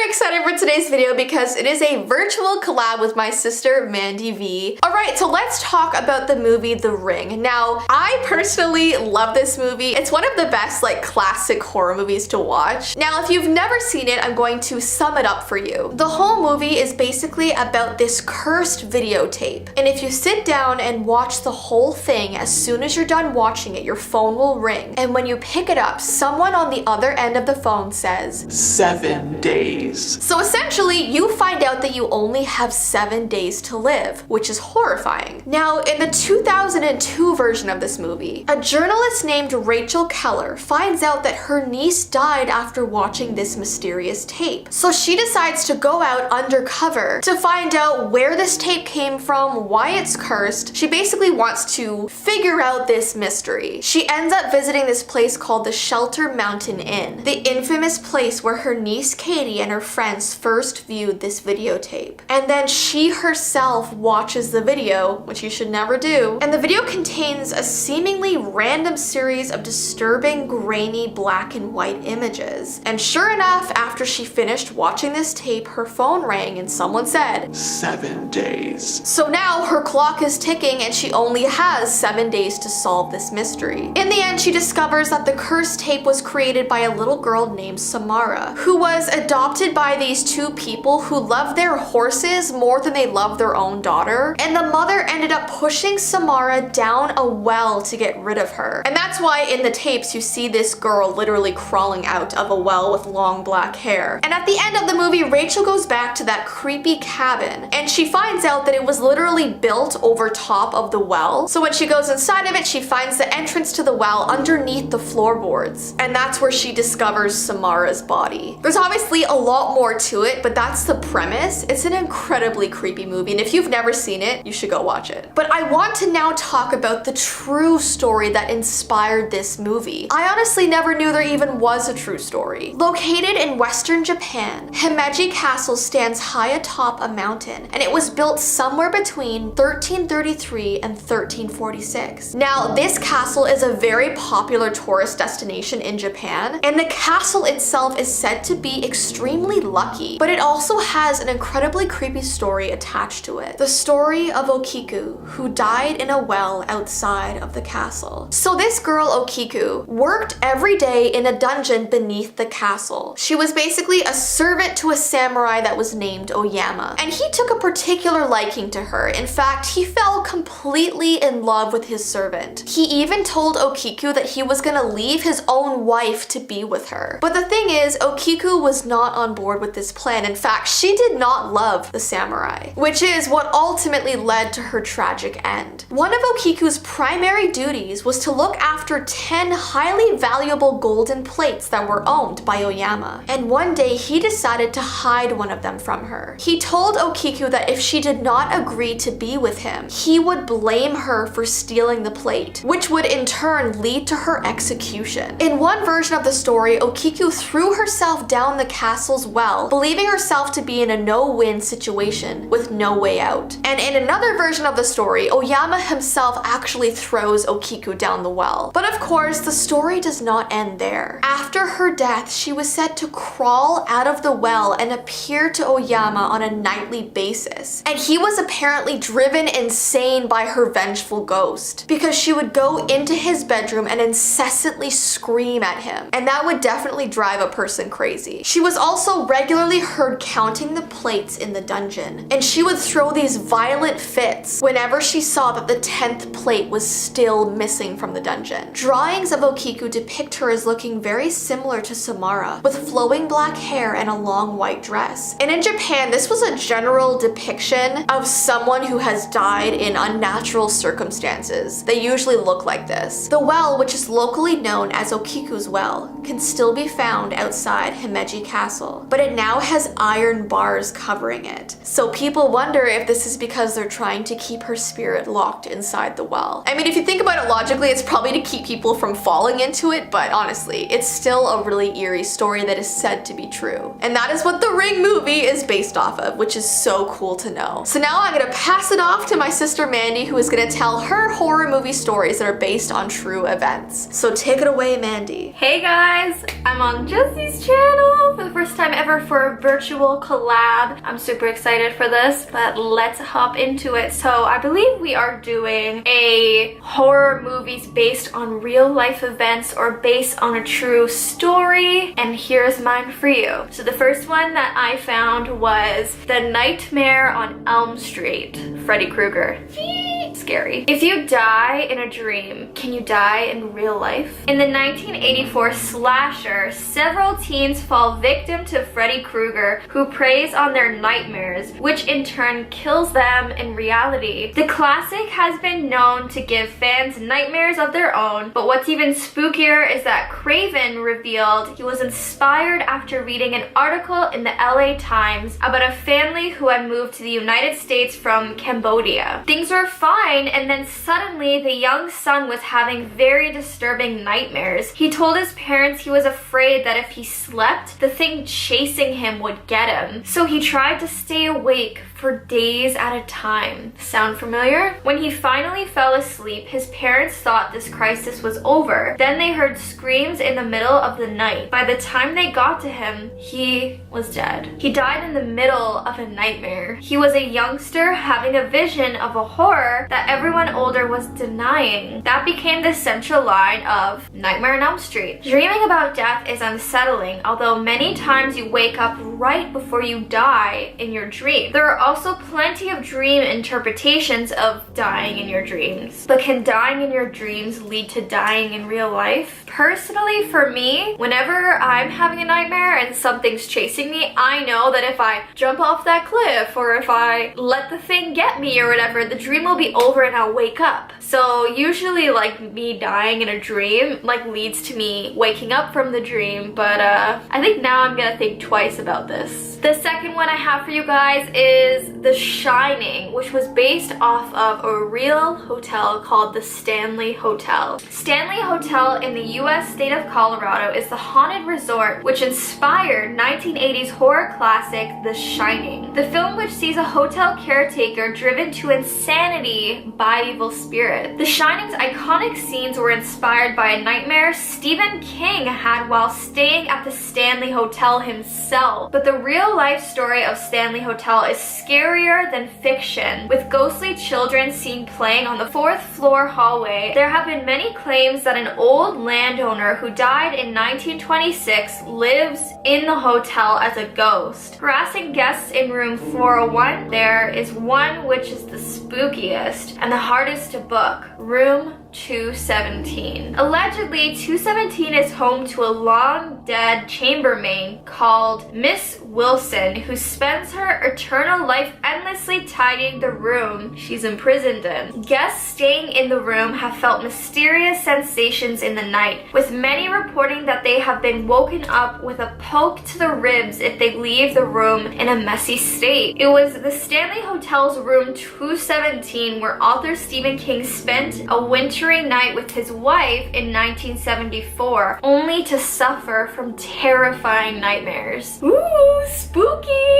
very excited for today's video because it is a virtual collab with my sister Mandy V. Alright, so let's talk about the movie The Ring. Now, I personally love this movie. It's one of the best classic horror movies to watch. Now, if you've never seen it, I'm going to sum it up for you. The whole movie is basically about this cursed videotape. And if you sit down and watch the whole thing, as soon as you're done watching it, your phone will ring. And when you pick it up, someone on the other end of the phone says, 7 days. So essentially, you find out that you only have 7 days to live, which is horrifying. Now, in the 2002 version of this movie, a journalist named Rachel Keller finds out that her niece died after watching this mysterious tape. So she decides to go out undercover to find out where this tape came from, why it's cursed. She basically wants to figure out this mystery. She ends up visiting this place called the Shelter Mountain Inn, the infamous place where her niece Katie and her friends first viewed this videotape. And then she herself watches the video, which you should never do. And the video contains a seemingly random series of disturbing, grainy black and white images. And sure enough, after she finished watching this tape, her phone rang and someone said, 7 days. So now her clock is ticking and she only has 7 days to solve this mystery. In the end, she discovers that the cursed tape was created by a little girl named Samara, who was adopted by these two people who loved their horses more than they loved their own daughter. And the mother ended up pushing Samara down a well to get rid of her. And that's why in the tapes you see this girl literally crawling out of a well with long black hair. And at the end of the movie, Rachel goes back to that creepy cabin and she finds out that it was literally built over top of the well. So when she goes inside of it, she finds the entrance to the well underneath the floorboards. And that's where she discovers Samara's body. There's obviously a lot more to it, but that's the premise. It's an incredibly creepy movie, and if you've never seen it, you should go watch it. But I want to now talk about the true story that inspired this movie. I honestly never knew there even was a true story. Located in western Japan, Himeji Castle stands high atop a mountain, and it was built somewhere between 1333 and 1346. Now, this castle is a very popular tourist destination in Japan, and the castle itself is said to be extremely lucky, but it also has an incredibly creepy story attached to it. The story of Okiku, who died in a well outside of the castle. So this girl, Okiku, worked every day in a dungeon beneath the castle. She was basically a servant to a samurai that was named Oyama, and he took a particular liking to her. In fact, he fell completely in love with his servant. He even told Okiku that he was gonna leave his own wife to be with her. But the thing is, Okiku was not on board with this plan. In fact, she did not love the samurai, which is what ultimately led to her tragic end. One of Okiku's primary duties was to look after 10 highly valuable golden plates that were owned by Oyama. And one day he decided to hide one of them from her. He told Okiku that if she did not agree to be with him, he would blame her for stealing the plate, which would in turn lead to her execution. In one version of the story, Okiku threw herself down the castle's well, believing herself to be in a no-win situation with no way out. And in another version of the story, Oyama himself actually throws Okiku down the well. But of course, the story does not end there. After her death, she was said to crawl out of the well and appear to Oyama on a nightly basis. And he was apparently driven insane by her vengeful ghost, because she would go into his bedroom and incessantly scream at him. And that would definitely drive a person crazy. She was also regularly heard counting the plates in the dungeon, and she would throw these violent fits whenever she saw that the 10th plate was still missing from the dungeon. Drawings of Okiku depict her as looking very similar to Samara, with flowing black hair and a long white dress. And in Japan, this was a general depiction of someone who has died in unnatural circumstances. They usually look like this. The well, which is locally known as Okiku's Well, can still be found outside Himeji Castle, but it now has iron bars covering it. So people wonder if this is because they're trying to keep her spirit locked inside the well. I mean, if you think about it logically, it's probably to keep people from falling into it, but honestly, it's still a really eerie story that is said to be true. And that is what The Ring movie is based off of, which is so cool to know. So now I'm gonna pass it off to my sister Mandy, who is gonna tell her horror movie stories that are based on true events. So take it away, Mandy. Hey guys, I'm on Jessie's channel for the first time ever for a virtual collab. I'm super excited for this, but let's hop into it. So I believe we are doing a horror movies based on real life events or based on a true story, and here's mine for you. So the first one that I found was The Nightmare on Elm Street, Freddy Krueger. Scary. If you die in a dream, can you die in real life? In the 1984 slasher, several teens fall victim to Freddy Krueger, who preys on their nightmares, which in turn kills them in reality. The classic has been known to give fans nightmares of their own, but what's even spookier is that Craven revealed he was inspired after reading an article in the LA Times about a family who had moved to the United States from Cambodia. Things were fine, and then suddenly the young son was having very disturbing nightmares. He told his parents he was afraid that if he slept, the thing chasing him would get him. So he tried to stay awake for days at a time. Sound familiar? When he finally fell asleep, his parents thought this crisis was over. Then they heard screams in the middle of the night. By the time they got to him, he was dead. He died in the middle of a nightmare. He was a youngster having a vision of a horror that everyone older was denying. That became the central line of Nightmare on Elm Street. Dreaming about death is unsettling, although many times you wake up right before you die in your dream. There are also plenty of dream interpretations of dying in your dreams. But can dying in your dreams lead to dying in real life? Personally, for me, whenever I'm having a nightmare and something's chasing me, I know that if I jump off that cliff or if I let the thing get me or whatever, the dream will be over and I'll wake up. So usually like me dying in a dream like leads to me waking up from the dream, but I think now I'm gonna think twice about this. The second one I have for you guys is The Shining, which was based off of a real hotel called the Stanley Hotel. Stanley Hotel in the US state of Colorado is the haunted resort which inspired 1980s horror classic The Shining. The film, which sees a hotel caretaker driven to insanity by evil spirit. The Shining's iconic scenes were inspired by a nightmare Stephen King had while staying at the Stanley Hotel himself. But the real-life story of Stanley Hotel is scarier than fiction. With ghostly children seen playing on the 4th floor hallway, there have been many claims that an old landowner who died in 1926 lives in the hotel as a ghost. Harassing guests in room 401, there is one which is the spookiest and the hardest to book, room 217. Allegedly, 217 is home to a long-dead chambermaid called Miss Wilson, who spends her eternal life endlessly tidying the room she's imprisoned in. Guests staying in the room have felt mysterious sensations in the night, with many reporting that they have been woken up with a poke to the ribs if they leave the room in a messy state. It was the Stanley Hotel's room 217 where author Stephen King spent a wintry night with his wife in 1974, only to suffer from terrifying nightmares. Ooh, spooky!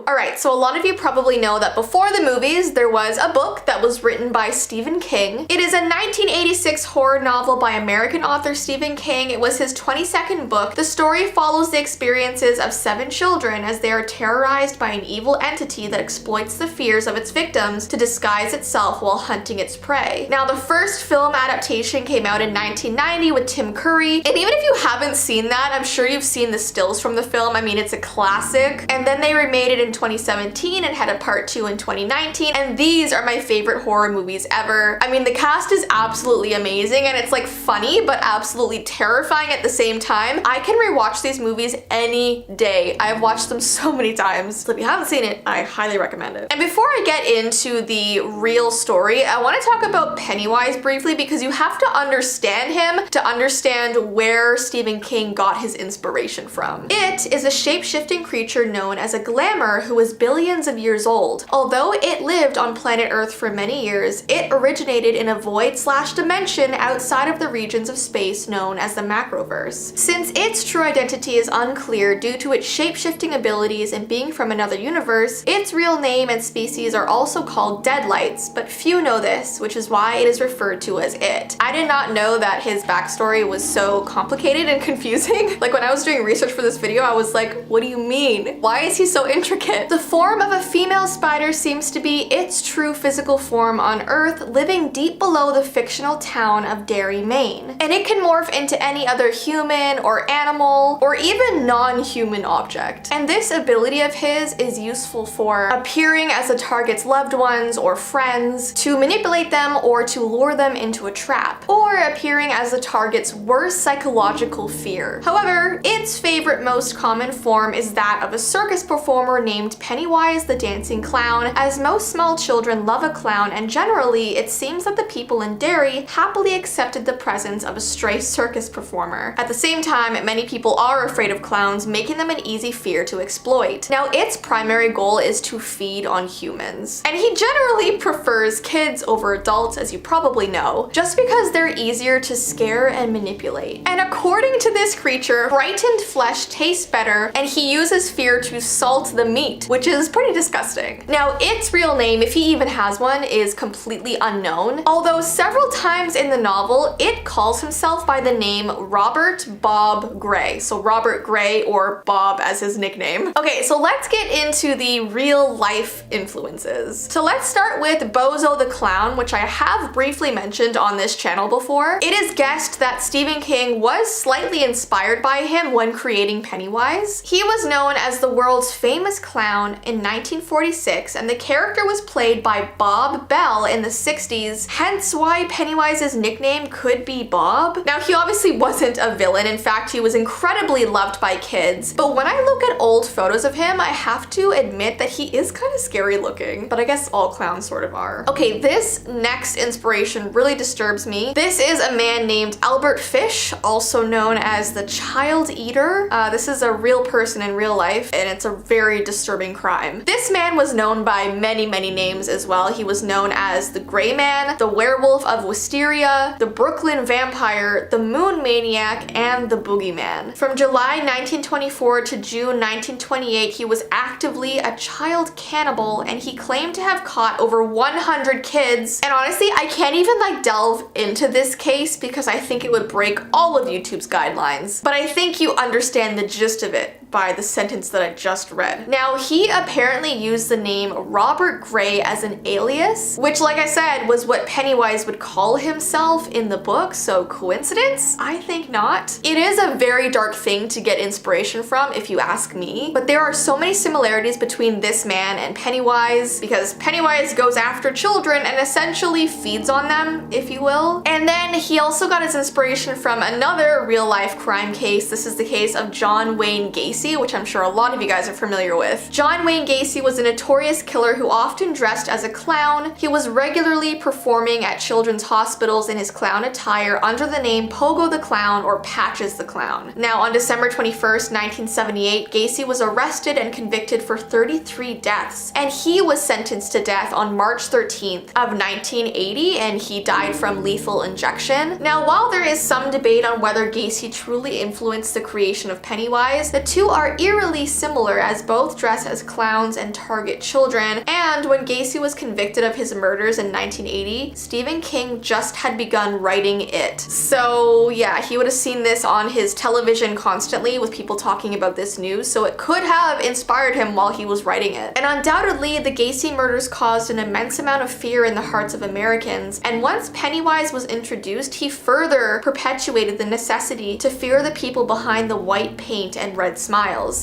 Alright, so a lot of you probably know that before the movies, there was a book that was written by Stephen King. It is a 1986 horror novel by American author Stephen King. It was his 22nd book. The story follows the experiences of 7 children as they are terrorized by an evil entity that exploits the fears of its victims to disguise itself while hunting its prey. Now, the first film adaptation came out in 1990 with Tim Curry, and even if you haven't seen that, I'm sure you've seen the stills from the film. I mean, it's a classic. And then they remade it in 2017 and had a part 2 in 2019, and these are my favorite horror movies ever. I mean, the cast is absolutely amazing, and it's like funny but absolutely terrifying at the same time. I can rewatch these movies any day. I've watched them so many times, so if you haven't seen it, I highly recommend it. And before I get into the real story, I want to talk about Pennywise briefly, because you have to understand him to understand where Stephen King got his inspiration from. It is a shape-shifting creature known as a glamour who was billions of years old. Although it lived on planet Earth for many years, it originated in a void/dimension outside of the regions of space known as the macroverse. Since its true identity is unclear due to its shape-shifting abilities and being from another universe, its real name and species are also called deadlights, but few know this, which is why it is referred to as it. I did not know that his backstory was so complicated and confusing. Like when I was doing research for this video, I was like, what do you mean? Why is he so intricate? The form of a female spider seems to be its true physical form on Earth, living deep below the fictional town of Derry, Maine. And it can morph into any other human or animal or even non-human object. And this ability of his is useful for appearing as a target's loved ones or friends, to manipulate them or to lure them into a trap, or appearing as the target's worst psychological fear. However, its favorite most common form is that of a circus performer named Pennywise the Dancing Clown, as most small children love a clown, and generally it seems that the people in Derry happily accepted the presence of a stray circus performer. At the same time, many people are afraid of clowns, making them an easy fear to exploit. Now, its primary goal is to feed on humans, and he generally prefers kids over adults, as you probably know, just because they're easier to scare and manipulate. And according to this creature, frightened flesh tastes better, and he uses fear to salt the meat, which is pretty disgusting. Now, its real name, if he even has one, is completely unknown, although several times in the novel, it calls himself by the name Robert Bob Gray. So Robert Gray, or Bob as his nickname. Okay, so let's get into the real life influences. So let's start with Bozo the Clown, which I have briefly mentioned on this channel before. It is guessed that Stephen King was slightly inspired by him when creating Pennywise. He was known as the world's famous clown in 1946, and the character was played by Bob Bell in the 60s, hence why Pennywise's nickname could be Bob. Now, he obviously wasn't a villain. In fact, he was incredibly loved by kids, but when I look at old photos of him, I have to admit that he is kind of scary looking, but I guess all clowns sort of are. Okay, this next inspiration really disturbs me. This is a man named Albert Fish, also known as the Child Eater. This is a real person in real life, and it's a very disturbing crime. This man was known by many names as well. He was known as the Gray Man, the Werewolf of Wisteria, the Brooklyn Vampire, the Moon Maniac, and the Boogeyman. From July 1924 to June 1928, he was actively a child cannibal, and he claimed to have caught over 100 kids. And honestly, I can't even delve into this case because I think it would break all of YouTube's guidelines. But I think you understand the gist of it by the sentence that I just read. Now, he apparently used the name Robert Gray as an alias, which, like I said, was what Pennywise would call himself in the book, so coincidence? I think not. It is a very dark thing to get inspiration from, if you ask me, but there are so many similarities between this man and Pennywise, because Pennywise goes after children and essentially feeds on them, if you will. And then he also got his inspiration from another real-life crime case. This is the case of John Wayne Gacy, which I'm sure a lot of you guys are familiar with. John Wayne Gacy was a notorious killer who often dressed as a clown. He was regularly performing at children's hospitals in his clown attire under the name Pogo the Clown or Patches the Clown. Now, on December 21st, 1978, Gacy was arrested and convicted for 33 deaths, and he was sentenced to death on March 13th of 1980, and he died from lethal injection. Now, while there is some debate on whether Gacy truly influenced the creation of Pennywise, the two are eerily similar, as both dress as clowns and target children. And when Gacy was convicted of his murders in 1980, Stephen King just had begun writing it. So yeah, he would have seen this on his television constantly with people talking about this news, so it could have inspired him while he was writing it. And undoubtedly, the Gacy murders caused an immense amount of fear in the hearts of Americans, and once Pennywise was introduced, he further perpetuated the necessity to fear the people behind the white paint and red smiles.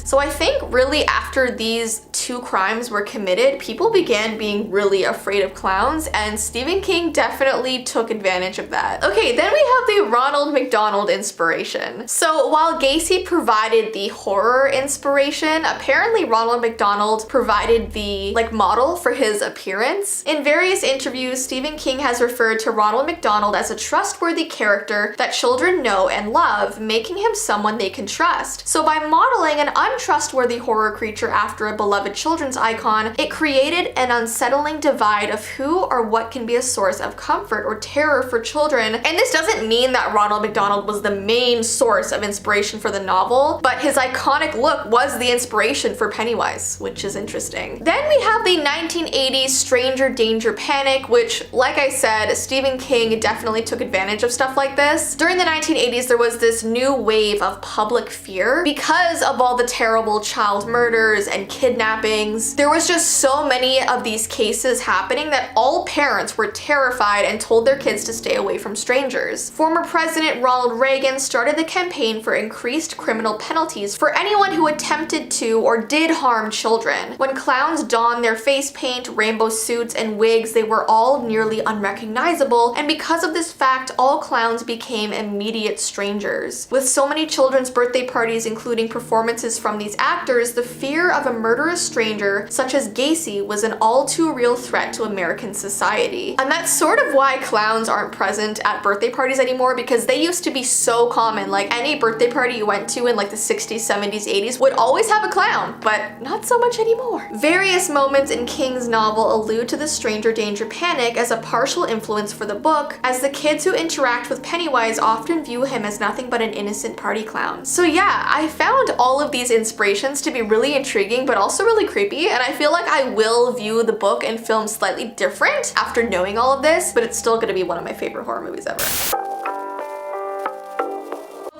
So I think really after these two crimes were committed, people began being really afraid of clowns, and Stephen King definitely took advantage of that. Okay, then we have the Ronald McDonald inspiration. So while Gacy provided the horror inspiration, apparently Ronald McDonald provided the model for his appearance. In various interviews, Stephen King has referred to Ronald McDonald as a trustworthy character that children know and love, making him someone they can trust. So by modeling an untrustworthy horror creature after a beloved children's icon, it created an unsettling divide of who or what can be a source of comfort or terror for children. And this doesn't mean that Ronald McDonald was the main source of inspiration for the novel, but his iconic look was the inspiration for Pennywise, which is interesting. Then we have the 1980s Stranger Danger panic, which, like I said, Stephen King definitely took advantage of stuff like this. During the 1980s, there was this new wave of public fear because of all the terrible child murders and kidnappings. There was just so many of these cases happening that all parents were terrified and told their kids to stay away from strangers. Former President Ronald Reagan started the campaign for increased criminal penalties for anyone who attempted to or did harm children. When clowns donned their face paint, rainbow suits, and wigs, they were all nearly unrecognizable, and because of this fact, all clowns became immediate strangers. With so many children's birthday parties including performances from these actors, the fear of a murderous stranger such as Gacy was an all too real threat to American society. And that's sort of why clowns aren't present at birthday parties anymore, because they used to be so common. Like any birthday party you went to in like the 60s, 70s, 80s would always have a clown, but not so much anymore. Various moments in King's novel allude to the Stranger Danger panic as a partial influence for the book, as the kids who interact with Pennywise often view him as nothing but an innocent party clown. So yeah, I found all of these inspirations to be really intriguing but also really creepy, and I feel like I will view the book and film slightly different after knowing all of this, but it's still gonna be one of my favorite horror movies ever.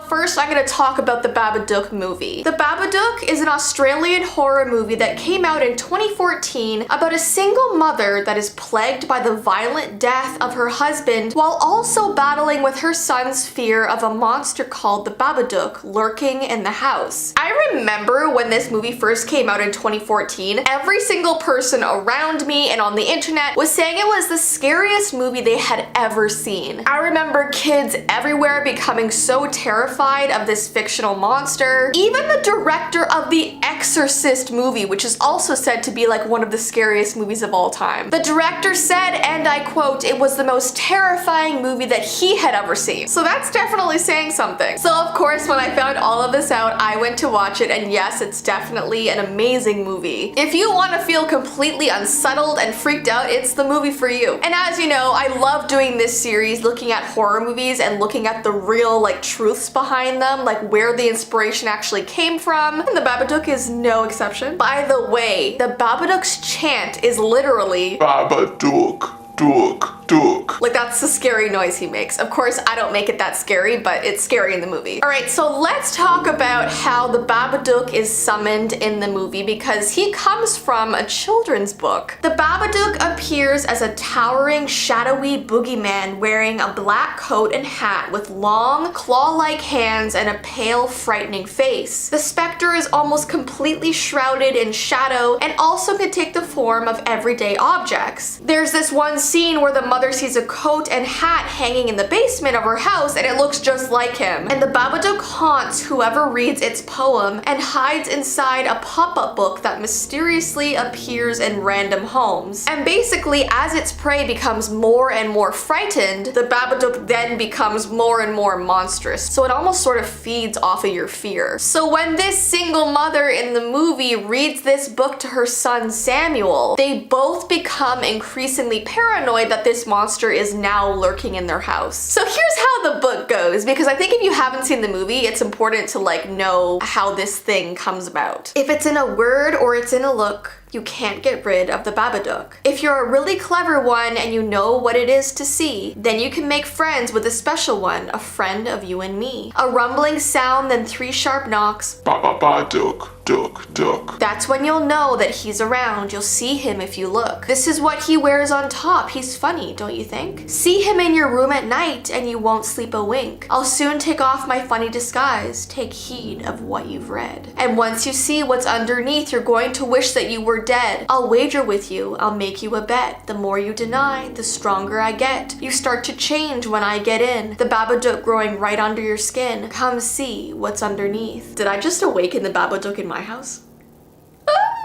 First, I'm going to talk about the Babadook movie. The Babadook is an Australian horror movie that came out in 2014 about a single mother that is plagued by the violent death of her husband while also battling with her son's fear of a monster called the Babadook lurking in the house. I remember when this movie first came out in 2014, every single person around me and on the internet was saying it was the scariest movie they had ever seen. I remember kids everywhere becoming so terrified of this fictional monster. Even the director of the Exorcist movie, which is also said to be like one of the scariest movies of all time. The director said, and I quote, it was the most terrifying movie that he had ever seen. So that's definitely saying something. So of course, when I found all of this out, I went to watch it, and yes, it's definitely an amazing movie. If you want to feel completely unsettled and freaked out, it's the movie for you. And as you know, I love doing this series, looking at horror movies and looking at the real like truths behind them, like where the inspiration actually came from, and the Babadook is no exception. By the way, the Babadook's chant is literally Babadook, dook, dook. like that's the scary noise he makes. Of course, I don't make it that scary, but it's scary in the movie. Alright, so let's talk about how the Babadook is summoned in the movie, because he comes from a children's book. The Babadook appears as a towering, shadowy boogeyman wearing a black coat and hat with long, claw-like hands and a pale, frightening face. The specter is almost completely shrouded in shadow and also can take the form of everyday objects. There's this one scene where the mother sees a coat and hat hanging in the basement of her house, and it looks just like him. And the Babadook haunts whoever reads its poem and hides inside a pop-up book that mysteriously appears in random homes. And basically, as its prey becomes more and more frightened, the Babadook then becomes more and more monstrous. So it almost sort of feeds off of your fear. So when this single mother in the movie reads this book to her son Samuel, they both become increasingly paranoid that this monster is now lurking in their house. So here's how the book goes, because I think if you haven't seen the movie, it's important to like know how this thing comes about. If it's in a word or it's in a look, you can't get rid of the Babadook. If you're a really clever one and you know what it is to see, then you can make friends with a special one, a friend of you and me. A rumbling sound, then 3 sharp knocks. Babadook, dook, dook. That's when you'll know that he's around. You'll see him if you look. This is what he wears on top. He's funny, don't you think? See him in your room at night and you won't sleep a wink. I'll soon take off my funny disguise. Take heed of what you've read. And once you see what's underneath, you're going to wish that you were dead. I'll wager with you. I'll make you a bet. The more you deny, the stronger I get. You start to change when I get in. The Babadook growing right under your skin. Come see what's underneath. Did I just awaken the Babadook in my house?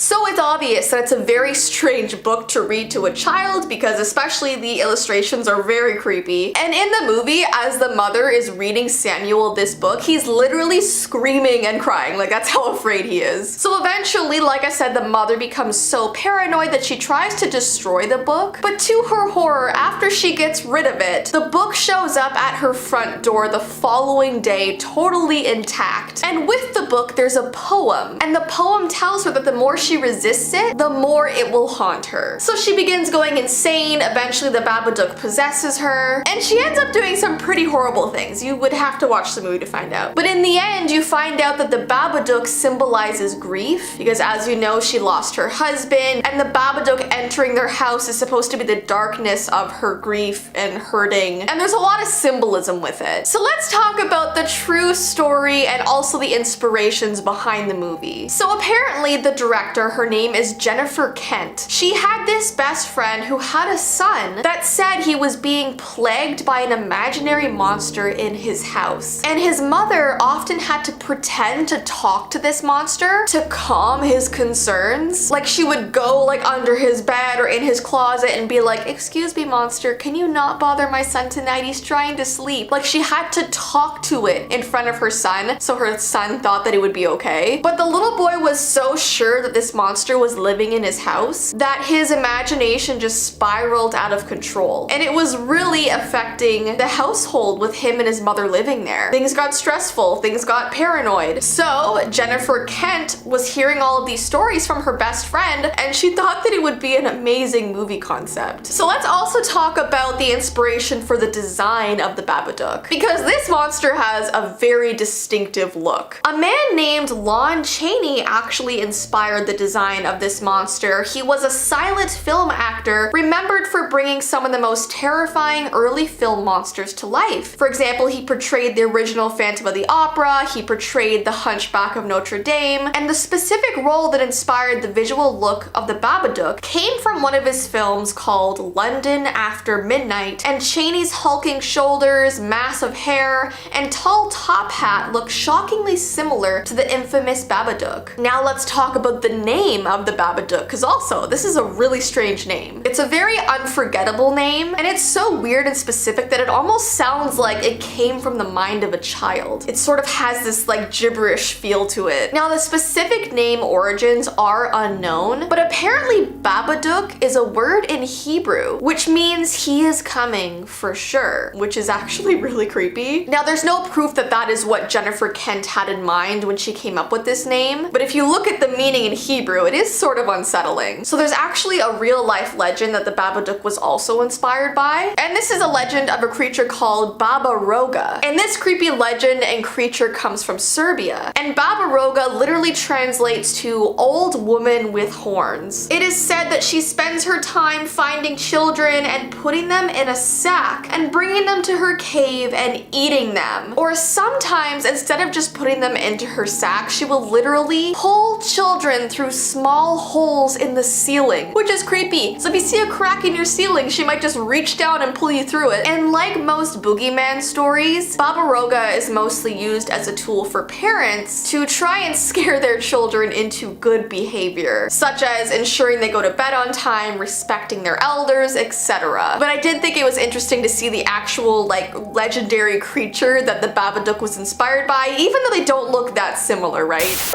So it's obvious that it's a very strange book to read to a child because especially the illustrations are very creepy. And in the movie, as the mother is reading Samuel this book, he's literally screaming and crying. Like, that's how afraid he is. So eventually, like I said, the mother becomes so paranoid that she tries to destroy the book. But to her horror, after she gets rid of it, the book shows up at her front door the following day, totally intact. And with the book, there's a poem. And the poem tells her that the more she resists it, the more it will haunt her. So she begins going insane. Eventually, the Babadook possesses her. And she ends up doing some pretty horrible things. You would have to watch the movie to find out. But in the end, you find out that the Babadook symbolizes grief because, as you know, she lost her husband, and the Babadook entering their house is supposed to be the darkness of her grief and hurting. And there's a lot of symbolism with it. So let's talk about the true story and also the inspirations behind the movie. So apparently the director, her name is Jennifer Kent. She had this best friend who had a son that said he was being plagued by an imaginary monster in his house. And his mother often had to pretend to talk to this monster to calm his concerns. Like, she would go like under his bed or in his closet and be like, "Excuse me, monster, can you not bother my son tonight? He's trying to sleep." Like, she had to talk to it in front of her son so her son thought that it would be okay. But the little boy was so sure that this monster was living in his house that his imagination just spiraled out of control. And it was really affecting the household with him and his mother living there. Things got stressful, things got paranoid. So Jennifer Kent was hearing all of these stories from her best friend, and she thought that it would be an amazing movie concept. So let's also talk about the inspiration for the design of the Babadook, because this monster has a very distinctive look. A man named Lon Chaney actually inspired the design of this monster. He was a silent film actor remembered for bringing some of the most terrifying early film monsters to life. For example, he portrayed the original Phantom of the Opera, he portrayed the Hunchback of Notre Dame, and the specific role that inspired the visual look of the Babadook came from one of his films called London After Midnight, and Chaney's hulking shoulders, massive hair, and tall top hat look shockingly similar to the infamous Babadook. Now let's talk about the name of the Babadook, because also, this is a really strange name. It's a very unforgettable name, and it's so weird and specific that it almost sounds like it came from the mind of a child. It sort of has this like gibberish feel to it. Now the specific name origins are unknown, but apparently Babadook is a word in Hebrew, which means he is coming for sure, which is actually really creepy. Now there's no proof that that is what Jennifer Kent had in mind when she came up with this name, but if you look at the meaning in Hebrew, it is sort of unsettling. So there's actually a real life legend that the Babadook was also inspired by, and this is a legend of a creature called Baba Roga. And this creepy legend and creature comes from Serbia, and Baba Roga literally translates to old woman with horns. It is said that she spends her time finding children and putting them in a sack and bringing them to her cave and eating them. Or sometimes, instead of just putting them into her sack, she will literally pull children through small holes in the ceiling, which is creepy. So if you see a crack in your ceiling, she might just reach down and pull you through it. And like most boogeyman stories, Baba Roga is mostly used as a tool for parents to try and scare their children into good behavior, such as ensuring they go to bed on time, respecting their elders, etc. But I did think it was interesting to see the actual like legendary creature that the Babadook was inspired by, even though they don't look that similar, right?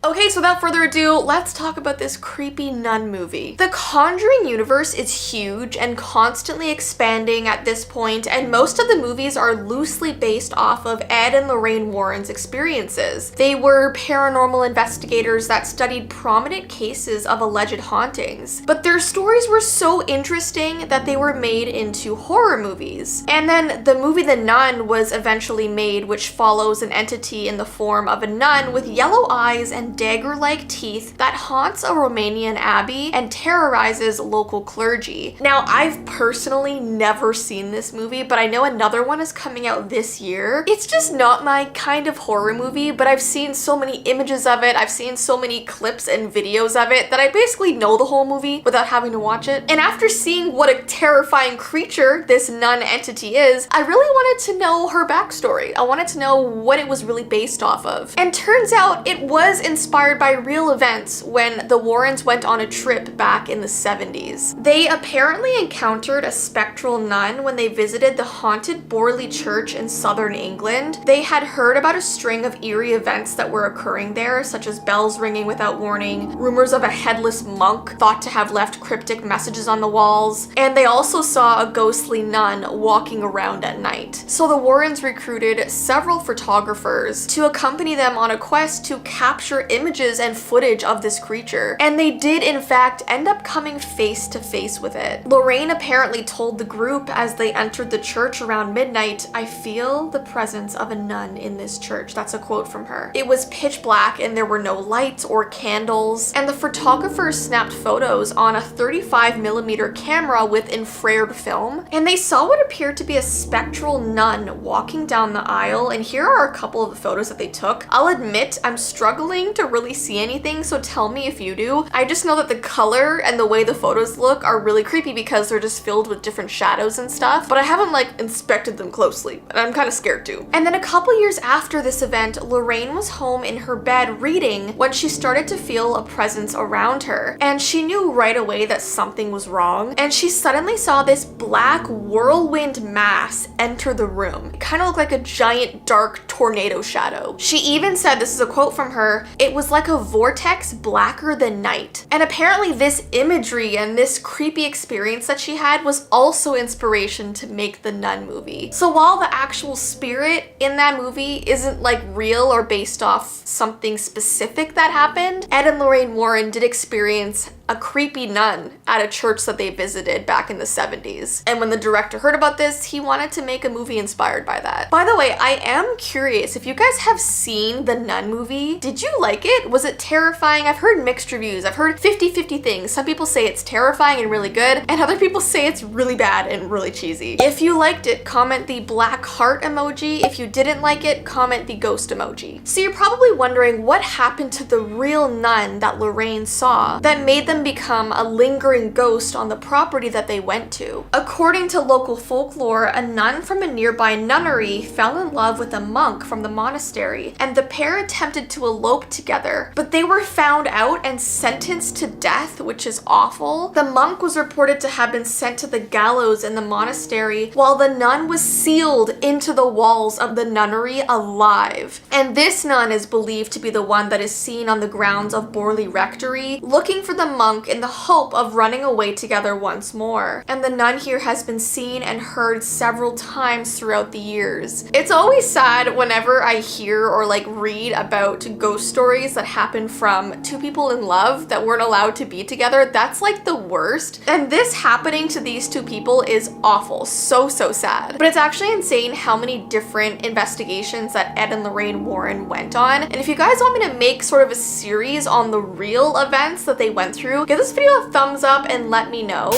Okay, so without further ado, let's talk about this creepy nun movie. The Conjuring universe is huge and constantly expanding at this point, and most of the movies are loosely based off of Ed and Lorraine Warren's experiences. They were paranormal investigators that studied prominent cases of alleged hauntings, but their stories were so interesting that they were made into horror movies. And then the movie The Nun was eventually made, which follows an entity in the form of a nun with yellow eyes and dagger-like teeth that haunts a Romanian abbey and terrorizes local clergy. Now, I've personally never seen this movie, but I know another one is coming out this year. It's just not my kind of horror movie, but I've seen so many images of it, I've seen so many clips and videos of it that I basically know the whole movie without having to watch it. And after seeing what a terrifying creature this nun entity is, I really wanted to know her backstory. I wanted to know what it was really based off of. And turns out it was inspired inspired by real events when the Warrens went on a trip back in the 70s. They apparently encountered a spectral nun when they visited the haunted Borley Church in southern England. They had heard about a string of eerie events that were occurring there, such as bells ringing without warning, rumors of a headless monk thought to have left cryptic messages on the walls, and they also saw a ghostly nun walking around at night. So the Warrens recruited several photographers to accompany them on a quest to capture images and footage of this creature, and they did in fact end up coming face to face with it. Lorraine apparently told the group as they entered the church around midnight, "I feel the presence of a nun in this church." That's a quote from her. It was pitch black and there were no lights or candles, and the photographers snapped photos on a 35mm camera with infrared film, and they saw what appeared to be a spectral nun walking down the aisle. And here are a couple of the photos that they took. I'll admit I'm struggling to really see anything, so tell me if you do. I just know that the color and the way the photos look are really creepy because they're just filled with different shadows and stuff, but I haven't like inspected them closely, and I'm kind of scared too. And then a couple years after this event, Lorraine was home in her bed reading when she started to feel a presence around her, and she knew right away that something was wrong, and she suddenly saw this black whirlwind mass enter the room. It kind of looked like a giant dark tornado shadow. She even said, this is a quote from her, "It was like a vortex blacker than night." And apparently this imagery and this creepy experience that she had was also inspiration to make the Nun movie. So while the actual spirit in that movie isn't like real or based off something specific that happened, Ed and Lorraine Warren did experience a creepy nun at a church that they visited back in the 70s. And when the director heard about this, he wanted to make a movie inspired by that. By the way, I am curious if you guys have seen the Nun movie. Did you like it? Was it terrifying? I've heard mixed reviews. I've heard 50-50 things. Some people say it's terrifying and really good, and other people say it's really bad and really cheesy. If you liked it, comment the black heart emoji. If you didn't like it, comment the ghost emoji. So you're probably wondering what happened to the real nun that Lorraine saw that made them become a lingering ghost on the property that they went to. According to local folklore, a nun from a nearby nunnery fell in love with a monk from the monastery, and the pair attempted to elope together, but they were found out and sentenced to death, which is awful. The monk was reported to have been sent to the gallows in the monastery, while the nun was sealed into the walls of the nunnery alive. And this nun is believed to be the one that is seen on the grounds of Borley Rectory, looking for the monk in the hope of running away together once more. And the nun here has been seen and heard several times throughout the years. It's always sad whenever I hear or like read about ghost stories that happen from two people in love that weren't allowed to be together. That's like the worst. And this happening to these two people is awful. So sad. But it's actually insane how many different investigations that Ed and Lorraine Warren went on. And if you guys want me to make sort of a series on the real events that they went through, give this video a thumbs up and let me know.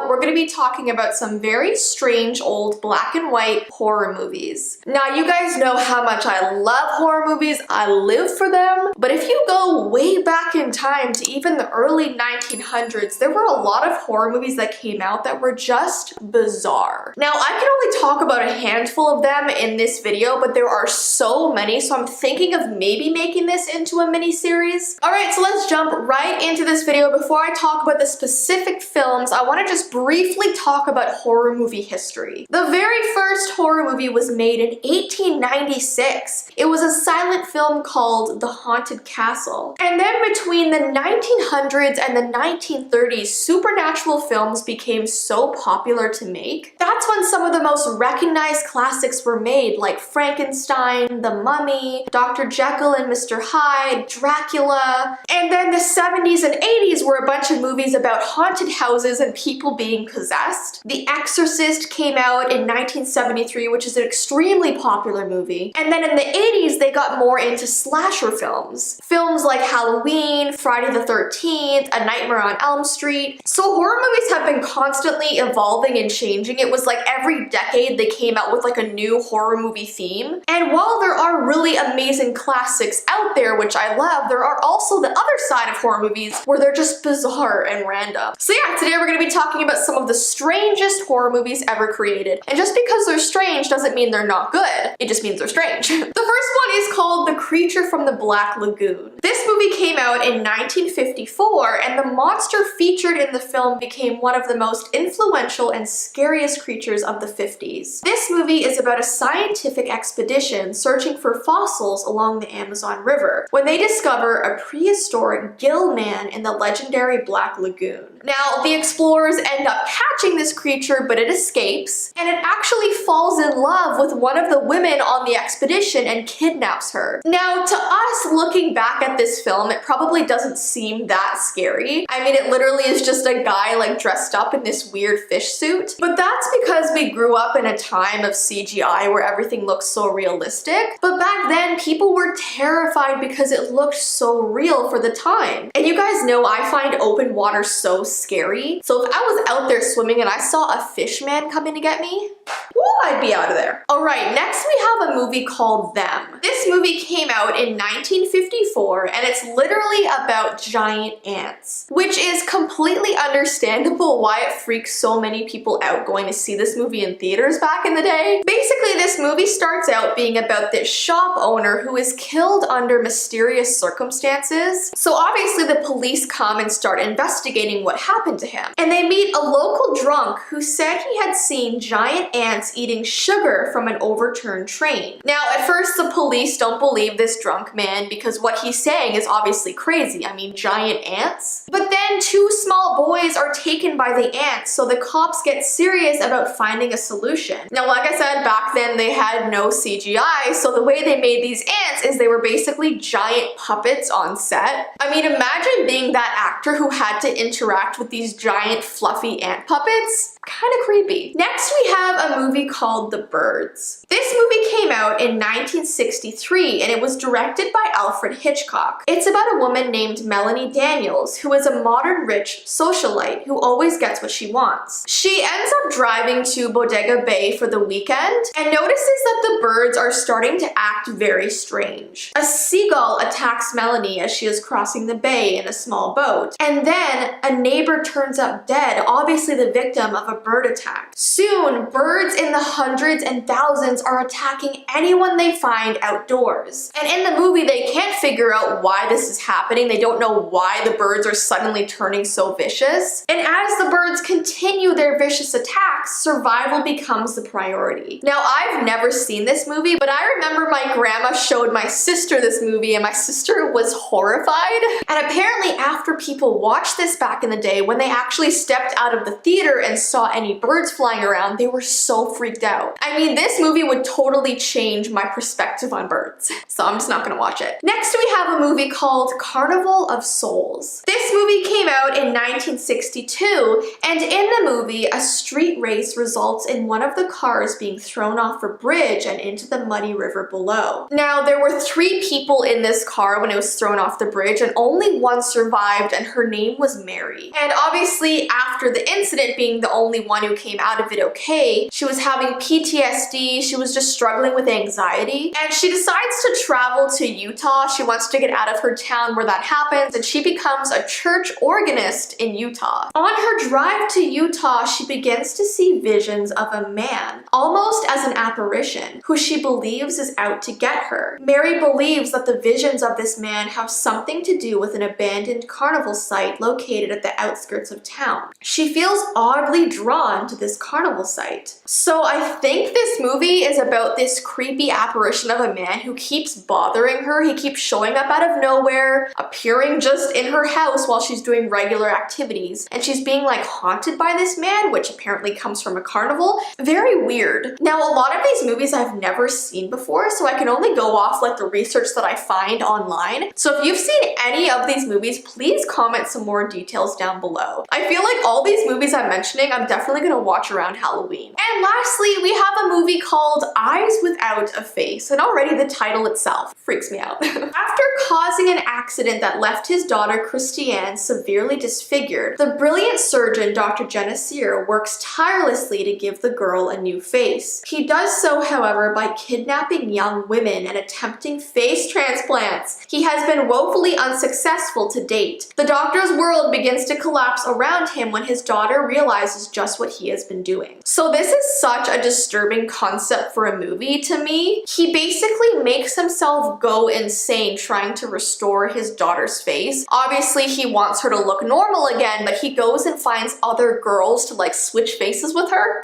We're going to be talking about some very strange old black and white horror movies. Now, you guys know how much I love horror movies. I live for them. But if you go way back in time to even the early 1900s, there were a lot of horror movies that came out that were just bizarre. Now, I can only talk about a handful of them in this video, but there are so many, so I'm thinking of maybe making this into a mini series. All right, so let's jump right into this video. Before I talk about the specific films, I want to just briefly talk about horror movie history. The very first horror movie was made in 1896. It was a silent film called The Haunted Castle. And then between the 1900s and the 1930s, supernatural films became so popular to make. That's when some of the most recognized classics were made, like Frankenstein, The Mummy, Dr. Jekyll and Mr. Hyde, Dracula. And then the 70s and 80s were a bunch of movies about haunted houses and people being possessed. The Exorcist came out in 1973, which is an extremely popular movie. And then in the 80s, they got more into slasher films. Films like Halloween, Friday the 13th, A Nightmare on Elm Street. So horror movies have been constantly evolving and changing. It was like every decade they came out with like a new horror movie theme. And while there are really amazing classics out there, which I love, there are also the other side of horror movies where they're just bizarre and random. So yeah, today we're going to be talking about some of the strangest horror movies ever created. And just because they're strange doesn't mean they're not good. It just means they're strange. The first one is called The Creature from the Black Lagoon. This movie came out in 1954, and the monster featured in the film became one of the most influential and scariest creatures of the 50s. This movie is about a scientific expedition searching for fossils along the Amazon River when they discover a prehistoric gill man in the legendary Black Lagoon. Now, the explorers end up catching this creature, but it escapes, and it actually falls in love with one of the women on the expedition and kidnaps her. Now, to us, looking back at this film, it probably doesn't seem that scary. I mean, it literally is just a guy like dressed up in this weird fish suit, but that's because we grew up in a time of CGI where everything looks so realistic. But back then, people were terrified because it looked so real for the time. And you guys know I find open water so scary. So if I was out there swimming and I saw a fish man coming to get me, woo, I'd be out of there. All right, next we have a movie called Them. This movie came out in 1954, and it's literally about giant ants, which is completely understandable why it freaks so many people out going to see this movie in theaters back in the day. Basically, this movie starts out being about this shop owner who is killed under mysterious circumstances. So obviously the police come and start investigating what happened to him. And they meet a local drunk who said he had seen giant ants eating sugar from an overturned train. Now, at first, the police don't believe this drunk man because what he's saying is obviously crazy. I mean, giant ants? But then two small boys are taken by the ants, so the cops get serious about finding a solution. Now, like I said, back then they had no CGI, so the way they made these ants is they were basically giant puppets on set. I mean, imagine being that actor who had to interact with these giant fluffy ant puppets. Kind of creepy. Next, we have a movie called The Birds. This movie came out in 1963, and it was directed by Alfred Hitchcock. It's about a woman named Melanie Daniels, who is a modern rich socialite who always gets what she wants. She ends up driving to Bodega Bay for the weekend and notices that the birds are starting to act very strange. A seagull attacks Melanie as she is crossing the bay in a small boat, and then a neighbor turns up dead, obviously the victim of a bird attack. Soon, birds in the hundreds and thousands are attacking anyone they find outdoors. And in the movie, they can't figure out why this is happening. They don't know why the birds are suddenly turning so vicious. And as the birds continue their vicious attacks, survival becomes the priority. Now, I've never seen this movie, but I remember my grandma showed my sister this movie, and my sister was horrified. And apparently, after people watched this back in the day, when they actually stepped out of the theater and saw any birds flying around, they were so freaked out. I mean, this movie would totally change my perspective on birds, so I'm just not gonna watch it. Next, we have a movie called Carnival of Souls. This movie came out in 1962, and in the movie, a street race results in one of the cars being thrown off a bridge and into the muddy river below. Now, there were 3 people in this car when it was thrown off the bridge, and only one survived, and her name was Mary. And obviously, after the incident, being the only one who came out of it okay, she was having PTSD, she was just struggling with anxiety, and she decides to travel to Utah. She wants to get out of her town where that happens, and she becomes a church organist in Utah. On her drive to Utah, she begins to see visions of a man, almost as an apparition, who she believes is out to get her. Mary believes that the visions of this man have something to do with an abandoned carnival site located at the outskirts of town. She feels oddly drawn to this carnival site. So I think this movie is about this creepy apparition of a man who keeps bothering her. He keeps showing up out of nowhere, appearing just in her house while she's doing regular activities, and she's being like haunted by this man, which apparently comes from a carnival. Very weird. Now, a lot of these movies I've never seen before, so I can only go off like the research that I find online. So if you've seen any of these movies, please comment some more details down below. I feel like all these movies I'm mentioning, I'm definitely gonna watch around Halloween. And lastly, we have a movie called Eyes Without a Face, and already the title itself freaks me out. After causing an accident that left his daughter Christiane severely disfigured, the brilliant surgeon Dr. Jessii Vee works tirelessly to give the girl a new face. He does so, however, by kidnapping young women and attempting face transplants. He has been woefully unsuccessful to date. The doctor's world begins to collapse around him when his daughter realizes just what he has been doing. So this is such a disturbing concept for a movie to me. He basically makes himself go insane trying to restore his daughter's face. Obviously, he wants her to look normal again, but he goes and finds other girls to like switch faces with her.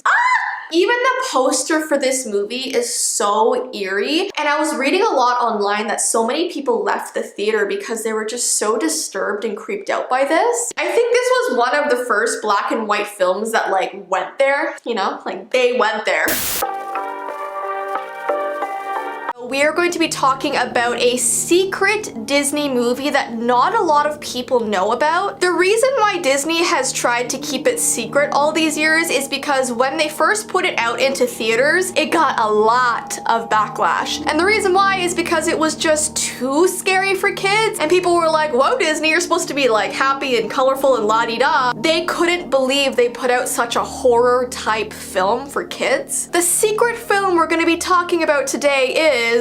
Even the poster for this movie is so eerie, and I was reading a lot online that so many people left the theater because they were just so disturbed and creeped out by this. I think this was one of the first black and white films that like went there, you know, like they went there. We are going to be talking about a secret Disney movie that not a lot of people know about. The reason why Disney has tried to keep it secret all these years is because when they first put it out into theaters, it got a lot of backlash. And the reason why is because it was just too scary for kids, and people were like, whoa, Disney, you're supposed to be like happy and colorful and la-di-da. They couldn't believe they put out such a horror type film for kids. The secret film we're going to be talking about today is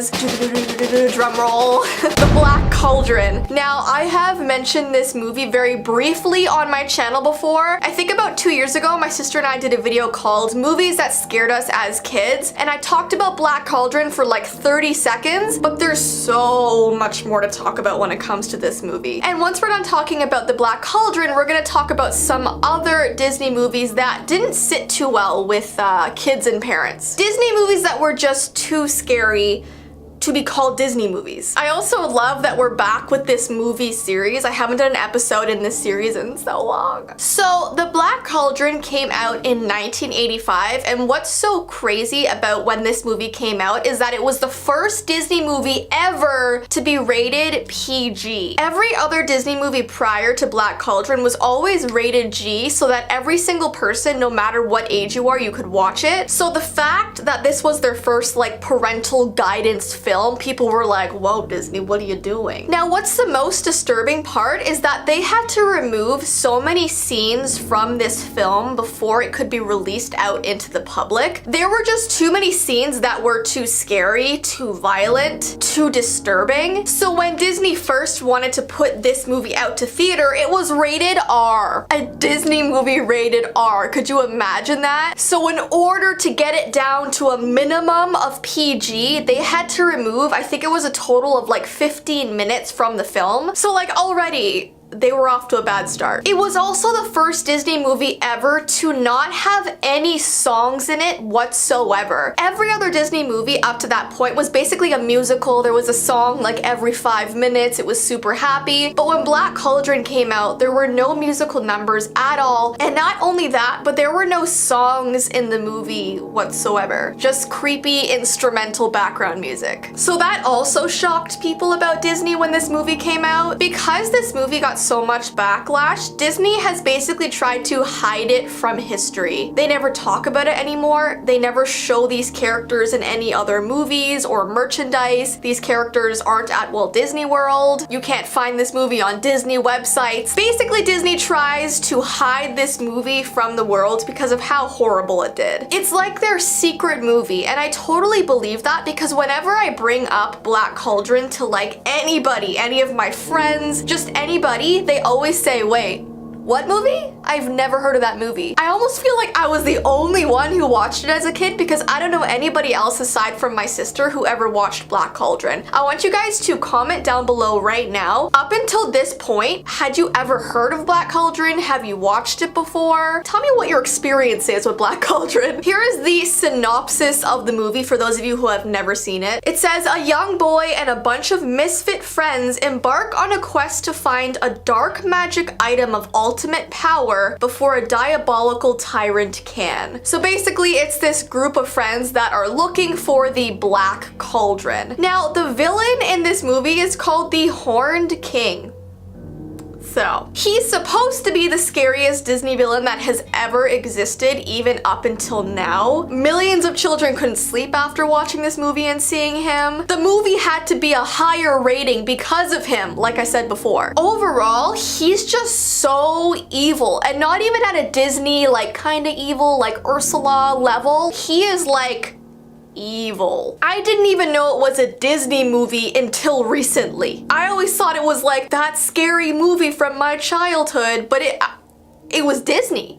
drum roll, The Black Cauldron. Now, I have mentioned this movie very briefly on my channel before. I think about 2 years ago, my sister and I did a video called Movies That Scared Us as Kids, and I talked about Black Cauldron for like 30 seconds, but there's so much more to talk about when it comes to this movie. And once we're done talking about The Black Cauldron, we're gonna talk about some other Disney movies that didn't sit too well with kids and parents. Disney movies that were just too scary to be called Disney movies. I also love that we're back with this movie series. I haven't done an episode in this series in so long. So The Black Cauldron came out in 1985, and what's so crazy about when this movie came out is that it was the first Disney movie ever to be rated PG. Every other Disney movie prior to Black Cauldron was always rated G so that every single person, no matter what age you are, you could watch it. So the fact that this was their first like parental guidance film, people were like, whoa, Disney, what are you doing? Now, what's the most disturbing part is that they had to remove so many scenes from this film before it could be released out into the public. There were just too many scenes that were too scary, too violent, too disturbing. So when Disney first wanted to put this movie out to theater, it was rated R. A Disney movie rated R. Could you imagine that? So in order to get it down to a minimum of PG, they had to remove, I think it was a total of like 15 minutes from the film. So like already, they were off to a bad start. It was also the first Disney movie ever to not have any songs in it whatsoever. Every other Disney movie up to that point was basically a musical. There was a song like every 5 minutes. It was super happy. But when Black Cauldron came out, there were no musical numbers at all. And not only that, but there were no songs in the movie whatsoever. Just creepy instrumental background music. So that also shocked people about Disney when this movie came out. Because this movie got so much backlash, Disney has basically tried to hide it from history. They never talk about it anymore. They never show these characters in any other movies or merchandise. These characters aren't at Walt Disney World. You can't find this movie on Disney websites. Basically, Disney tries to hide this movie from the world because of how horrible it did. It's like their secret movie, and I totally believe that because whenever I bring up Black Cauldron to like anybody, any of my friends, just anybody, they always say, wait, what movie? I've never heard of that movie. I almost feel like I was the only one who watched it as a kid because I don't know anybody else aside from my sister who ever watched Black Cauldron. I want you guys to comment down below right now. Up until this point, had you ever heard of Black Cauldron? Have you watched it before? Tell me what your experience is with Black Cauldron. Here is the synopsis of the movie for those of you who have never seen it. It says, a young boy and a bunch of misfit friends embark on a quest to find a dark magic item of ultimate power before a diabolical tyrant can. So basically, it's this group of friends that are looking for the Black Cauldron. Now, the villain in this movie is called the Horned King. So, he's supposed to be the scariest Disney villain that has ever existed, even up until now. Millions of children couldn't sleep after watching this movie and seeing him. The movie had to be a higher rating because of him, like I said before. Overall, he's just so evil, and not even at a Disney, like, kinda evil, like Ursula level. He is like evil. I didn't even know it was a Disney movie until recently. I always thought it was like that scary movie from my childhood, but it was Disney.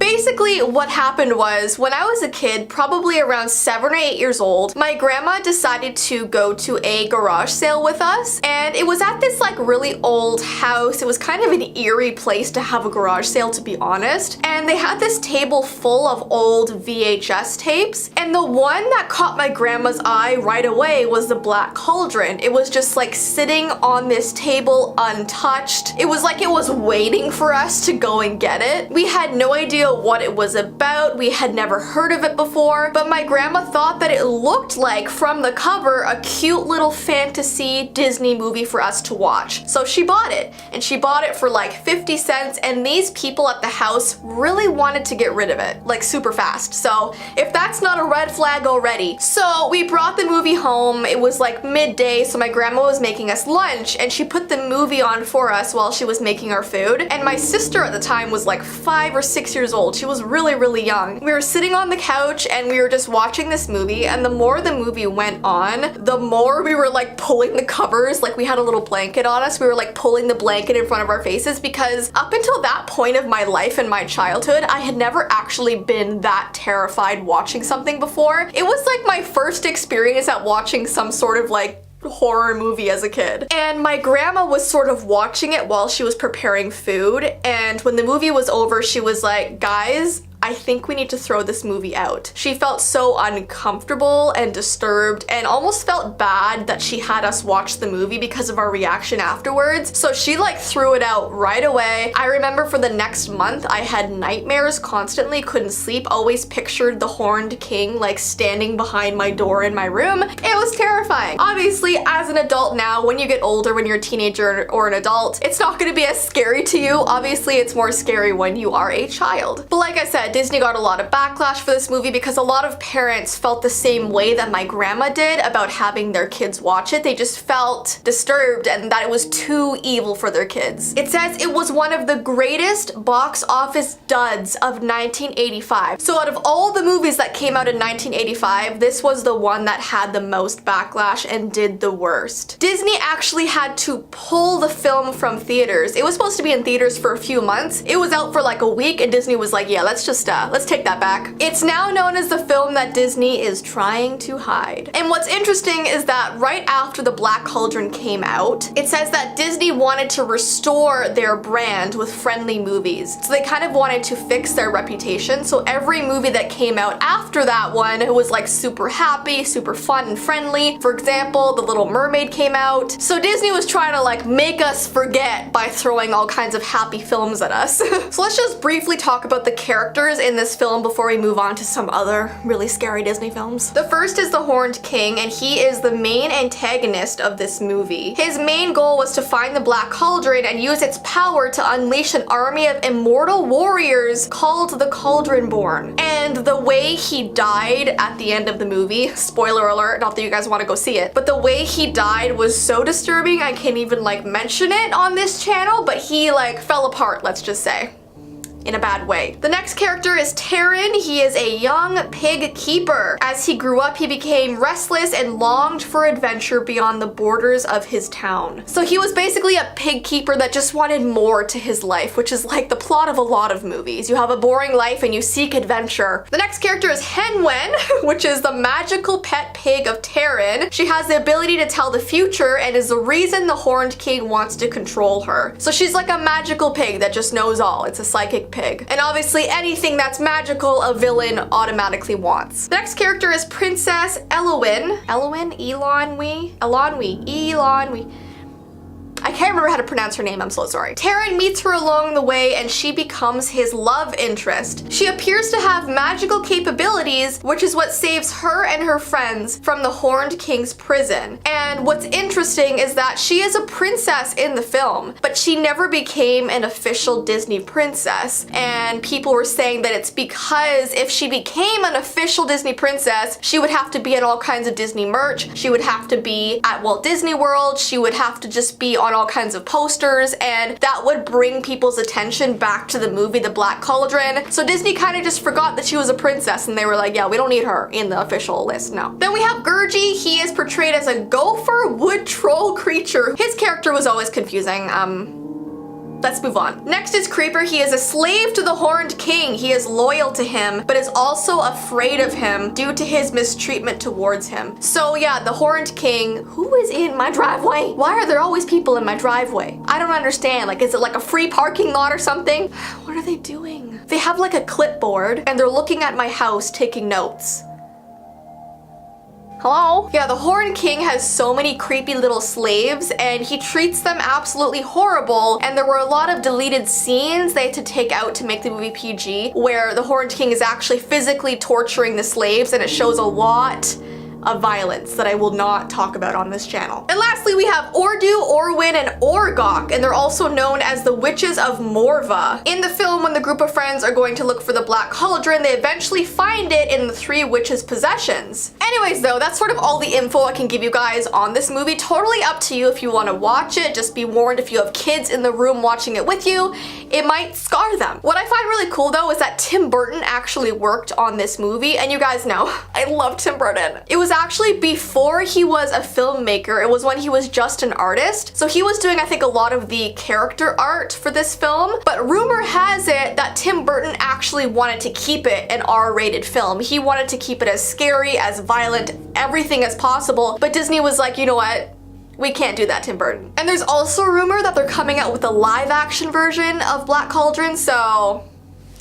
basically what happened was when I was a kid, probably around 7 or 8 years old, my grandma decided to go to a garage sale with us, and it was at this like really old house. It was kind of an eerie place to have a garage sale, to be honest, and they had this table full of old VHS tapes, and the one that caught my grandma's eye right away was the Black Cauldron. It was just like sitting on this table untouched. It was like it was waiting for us to go and get it. We had no idea what it was about. We had never heard of it before, but my grandma thought that it looked like, from the cover, a cute little fantasy Disney movie for us to watch. So she bought it, and she bought it for like 50 cents, and these people at the house really wanted to get rid of it, like super fast. So if that's not a red flag already. So we brought the movie home. It was like midday, so my grandma was making us lunch, and she put the movie on for us while she was making our food. And my sister at the time was like 5 or 6 years old. She was really, really young. We were sitting on the couch and we were just watching this movie, and the more the movie went on, the more we were like pulling the covers, like we had a little blanket on us. We were like pulling the blanket in front of our faces, because up until that point of my life and my childhood, I had never actually been that terrified watching something before. It was like my first experience at watching some sort of like horror movie as a kid. And my grandma was sort of watching it while she was preparing food, and when the movie was over, she was like, guys, I think we need to throw this movie out. She felt so uncomfortable and disturbed, and almost felt bad that she had us watch the movie because of our reaction afterwards. So she like threw it out right away. I remember for the next month I had nightmares constantly, couldn't sleep, always pictured the Horned King like standing behind my door in my room. It was terrifying. Obviously, as an adult now, when you get older, when you're a teenager or an adult, it's not going to be as scary to you. Obviously, it's more scary when you are a child. But like I said, Disney got a lot of backlash for this movie because a lot of parents felt the same way that my grandma did about having their kids watch it. They just felt disturbed and that it was too evil for their kids. It says it was one of the greatest box office duds of 1985. So out of all the movies that came out in 1985, this was the one that had the most backlash and did the worst. Disney actually had to pull the film from theaters. It was supposed to be in theaters for a few months. It was out for like a week, and Disney was like, yeah, let's take that back. It's now known as the film that Disney is trying to hide. And what's interesting is that right after the Black Cauldron came out, it says that Disney wanted to restore their brand with friendly movies. So they kind of wanted to fix their reputation. So every movie that came out after that one, it was like super happy, super fun and friendly. For example, The Little Mermaid came out. So Disney was trying to like make us forget by throwing all kinds of happy films at us. So let's just briefly talk about the characters in this film before we move on to some other really scary Disney films. The first is the Horned King, and he is the main antagonist of this movie. His main goal was to find the Black Cauldron and use its power to unleash an army of immortal warriors called the Cauldronborn. And the way he died at the end of the movie, spoiler alert, not that you guys want to go see it, but the way he died was so disturbing I can't even like mention it on this channel, but he like fell apart, let's just say. In a bad way. The next character is Taran. He is a young pig keeper. As he grew up, he became restless and longed for adventure beyond the borders of his town. So he was basically a pig keeper that just wanted more to his life, which is like the plot of a lot of movies. You have a boring life and you seek adventure. The next character is Henwen, which is the magical pet pig of Taran. She has the ability to tell the future and is the reason the Horned King wants to control her. So she's like a magical pig that just knows all. It's a psychic pig. And obviously anything that's magical, a villain automatically wants. The next character is Princess Elowin. Elonwy. I can't remember how to pronounce her name, I'm so sorry. Taran meets her along the way and she becomes his love interest. She appears to have magical capabilities, which is what saves her and her friends from the Horned King's prison. And what's interesting is that she is a princess in the film, but she never became an official Disney princess. And people were saying that it's because if she became an official Disney princess, she would have to be in all kinds of Disney merch, she would have to be at Walt Disney World, she would have to just be on all kinds of posters, and that would bring people's attention back to the movie The Black Cauldron. So Disney kind of just forgot that she was a princess and they were like, yeah, we don't need her in the official list, no. Then we have Gurgi. He is portrayed as a gopher wood troll creature. His character was always confusing. Let's move on. Next is Creeper. He is a slave to the Horned King. He is loyal to him, but is also afraid of him due to his mistreatment towards him. So yeah, the Horned King, who is in my driveway? Why are there always people in my driveway? I don't understand. Like, is it like a free parking lot or something? What are they doing? They have like a clipboard and they're looking at my house taking notes. Hello? Yeah, the Horned King has so many creepy little slaves and he treats them absolutely horrible, and there were a lot of deleted scenes they had to take out to make the movie PG where the Horned King is actually physically torturing the slaves, and it shows a lot of violence that I will not talk about on this channel. And lastly, we have Ordu, Orwin, and Orgok, and they're also known as the Witches of Morva. In the film, when the group of friends are going to look for the Black Cauldron, they eventually find it in the three witches' possessions. Anyways though, that's sort of all the info I can give you guys on this movie. Totally up to you if you want to watch it. Just be warned, if you have kids in the room watching it with you, it might scar them. What I find really cool though is that Tim Burton actually worked on this movie, and you guys know, I love Tim Burton. It was actually before he was a filmmaker. It was when he was just an artist. So he was doing, I think, a lot of the character art for this film, but rumor has it that Tim Burton actually wanted to keep it an R-rated film. He wanted to keep it as scary, as violent, everything as possible, but Disney was like, you know what? We can't do that, Tim Burton. And there's also a rumor that they're coming out with a live action version of Black Cauldron, so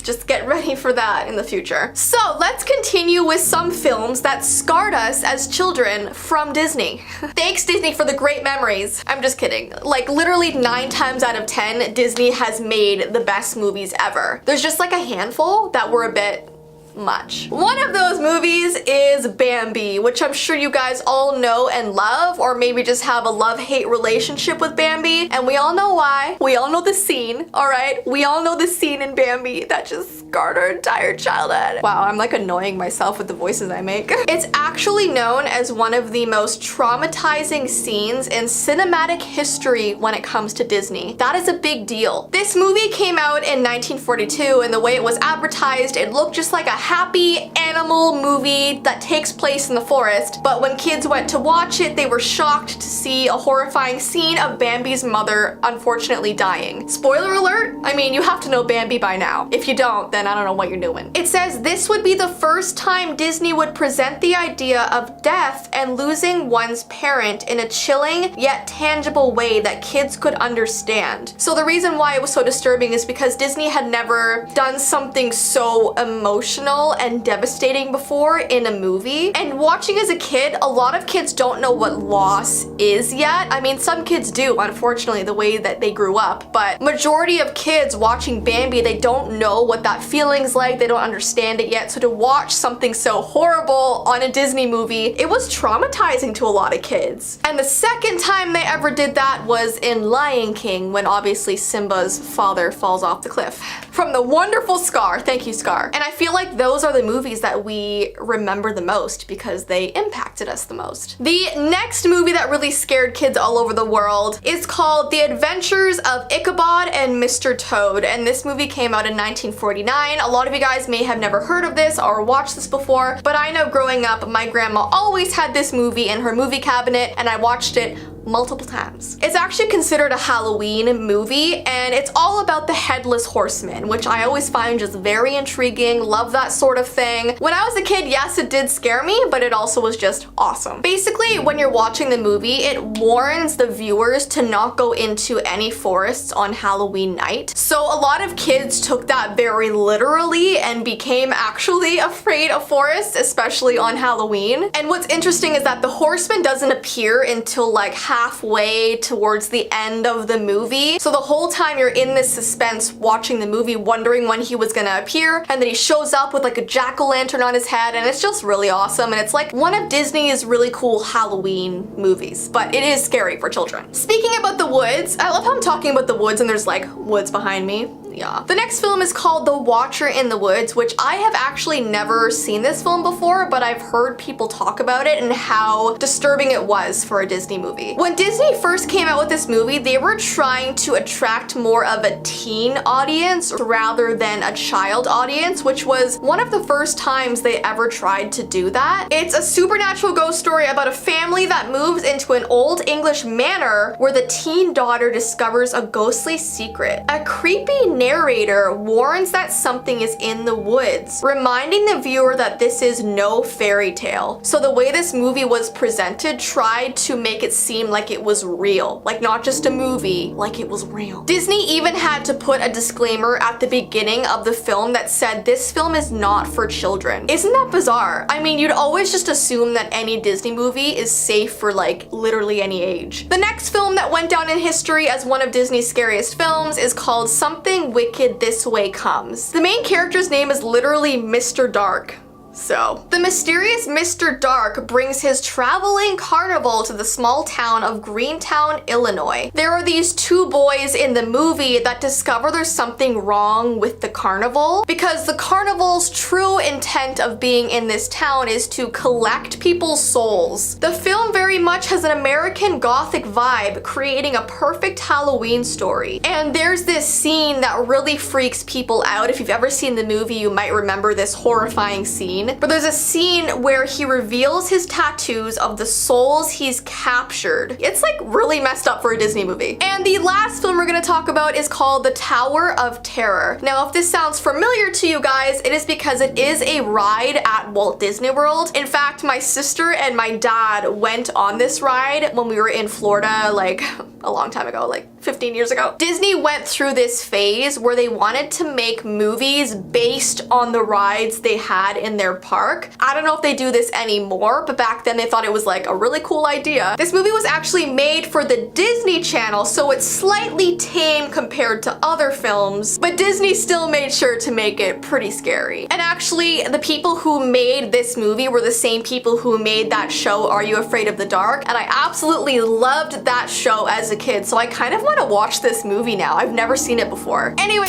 just get ready for that in the future. So let's continue with some films that scarred us as children from Disney. Thanks Disney for the great memories. I'm just kidding. Like literally 9 times out of 10, Disney has made the best movies ever. There's just like a handful that were a bit much. One of those movies is Bambi, which I'm sure you guys all know and love, or maybe just have a love-hate relationship with Bambi, and we all know why. We all know the scene, all right? We all know the scene in Bambi that just scarred our entire childhood. Wow, I'm like annoying myself with the voices I make. It's actually known as one of the most traumatizing scenes in cinematic history when it comes to Disney. That is a big deal. This movie came out in 1942, and the way it was advertised, it looked just like a happy animal movie that takes place in the forest, but when kids went to watch it, they were shocked to see a horrifying scene of Bambi's mother unfortunately dying. Spoiler alert? I mean, you have to know Bambi by now. If you don't, then I don't know what you're doing. It says this would be the first time Disney would present the idea of death and losing one's parent in a chilling yet tangible way that kids could understand. So the reason why it was so disturbing is because Disney had never done something so emotional and devastating before in a movie. And watching as a kid, a lot of kids don't know what loss is yet. I mean, some kids do, unfortunately, the way that they grew up, but majority of kids watching Bambi, they don't know what that feeling's like. They don't understand it yet. So to watch something so horrible on a Disney movie, it was traumatizing to a lot of kids. And the second time they ever did that was in Lion King, when obviously Simba's father falls off the cliff. From the wonderful Scar. Thank you, Scar. And I feel like those are the movies that we remember the most because they impacted us the most. The next movie that really scared kids all over the world is called The Adventures of Ichabod and Mr. Toad, and this movie came out in 1949. A lot of you guys may have never heard of this or watched this before, but I know growing up, my grandma always had this movie in her movie cabinet, and I watched it multiple times. It's actually considered a Halloween movie, and it's all about the Headless Horseman, which I always find just very intriguing, love that sort of thing. When I was a kid, yes, it did scare me, but it also was just awesome. Basically, when you're watching the movie, it warns the viewers to not go into any forests on Halloween night. So a lot of kids took that very literally and became actually afraid of forests, especially on Halloween. And what's interesting is that the horseman doesn't appear until like halfway towards the end of the movie. So the whole time you're in this suspense watching the movie, wondering when he was gonna appear, and then he shows up with like a jack-o'-lantern on his head, and it's just really awesome. And it's like one of Disney's really cool Halloween movies, but it is scary for children. Speaking about the woods, I love how I'm talking about the woods and there's like woods behind me. Yeah. The next film is called The Watcher in the Woods, which I have actually never seen this film before, but I've heard people talk about it and how disturbing it was for a Disney movie. When Disney first came out with this movie, they were trying to attract more of a teen audience rather than a child audience, which was one of the first times they ever tried to do that. It's a supernatural ghost story about a family that moves into an old English manor where the teen daughter discovers a ghostly secret. A creepy narrator warns that something is in the woods, reminding the viewer that this is no fairy tale. So the way this movie was presented tried to make it seem like it was real, like not just a movie, like it was real. Disney even had to put a disclaimer at the beginning of the film that said this film is not for children. Isn't that bizarre? I mean, you'd always just assume that any Disney movie is safe for like literally any age. The next film that went down in history as one of Disney's scariest films is called Something Wicked This Way Comes. The main character's name is literally Mr. Dark. So, the mysterious Mr. Dark brings his traveling carnival to the small town of Greentown, Illinois. There are these two boys in the movie that discover there's something wrong with the carnival because the carnival's true intent of being in this town is to collect people's souls. The film very much has an American Gothic vibe, creating a perfect Halloween story. And there's this scene that really freaks people out. If you've ever seen the movie, you might remember this horrifying scene. But there's a scene where he reveals his tattoos of the souls he's captured. It's like really messed up for a Disney movie. And the last film we're gonna talk about is called The Tower of Terror. Now, if this sounds familiar to you guys, it is because it is a ride at Walt Disney World. In fact, my sister and my dad went on this ride when we were in Florida, like a long time ago, like 15 years ago. Disney went through this phase where they wanted to make movies based on the rides they had in their park. I don't know if they do this anymore, but back then they thought it was like a really cool idea. This movie was actually made for the Disney Channel, so it's slightly tame compared to other films, but Disney still made sure to make it pretty scary. And actually, the people who made this movie were the same people who made that show, Are You Afraid of the Dark? And I absolutely loved that show as a kid, so I kind of want to watch this movie now. I've never seen it before. Anyway.